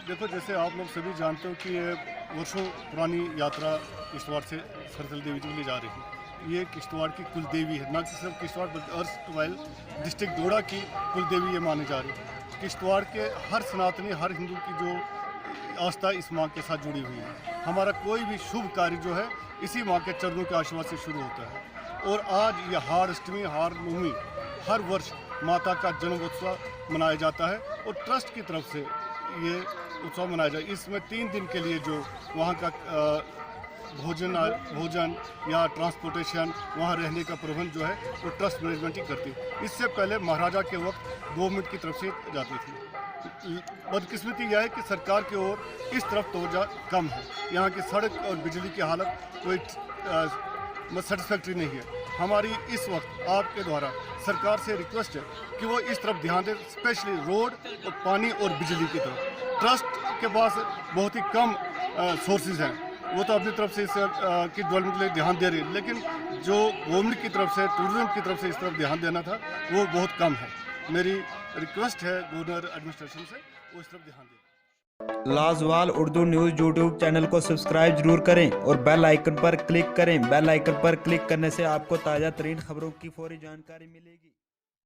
देखो, जैसे आप लोग सभी जानते हो कि ये वर्षों पुरानी यात्रा किश्तवाड़ से सरथल देवी जी के लिए जा रही है। ये किश्तवाड़ की कुल देवी है, ना कि सिर्फ किश्तवाड़ बल्कि अर्स्टवाइल डिस्ट्रिक्ट दोड़ा की कुल देवी ये मानी जा रही है। किश्तवाड़ के हर सनातनी, हर हिंदू की जो आस्था इस माँ के साथ जुड़ी हुई है। हमारा कोई भी शुभ कार्य जो है इसी माँ के चरणों के आशीर्वाद से शुरू होता है। और आज ये हार अष्टमी, हार नवमी हर वर्ष माता का जन्मोत्सव मनाया जाता है और ट्रस्ट की तरफ से ये उत्सव मनाया जाए। इसमें 3 दिन के लिए जो वहाँ का भोजन या ट्रांसपोर्टेशन, वहाँ रहने का प्रबंध जो है वो ट्रस्ट मैनेजमेंट ही करती है। इससे पहले महाराजा के वक्त गवर्नमेंट की तरफ से जाती थी। बदकिस्मती यह है कि सरकार की ओर इस तरफ तवज्जो कम है। यहाँ की सड़क और बिजली की हालत कोई सेटिस्फैक्ट्री नहीं है। हमारी इस वक्त आपके द्वारा सरकार से रिक्वेस्ट है कि वो इस तरफ ध्यान दें, स्पेशली रोड और पानी और बिजली की तरफ। ट्रस्ट के पास बहुत ही कम सोर्सेज हैं, वो तो अपनी तरफ से इस की डेवलपमेंट के लिए ध्यान दे रही है, लेकिन जो गवर्नमेंट की तरफ से, टूरिज्म की तरफ से इस तरफ ध्यान देना था वो बहुत कम है। मेरी रिक्वेस्ट है गवर्नर एडमिनिस्ट्रेशन से वो इस तरफ ध्यान दें। लाजवाल उर्दू न्यूज़ यूट्यूब चैनल को सब्सक्राइब जरूर करें और बेल आइकन पर क्लिक करें। बेल आइकन पर क्लिक करने से आपको ताज़ा तरीन खबरों की फौरी जानकारी मिलेगी।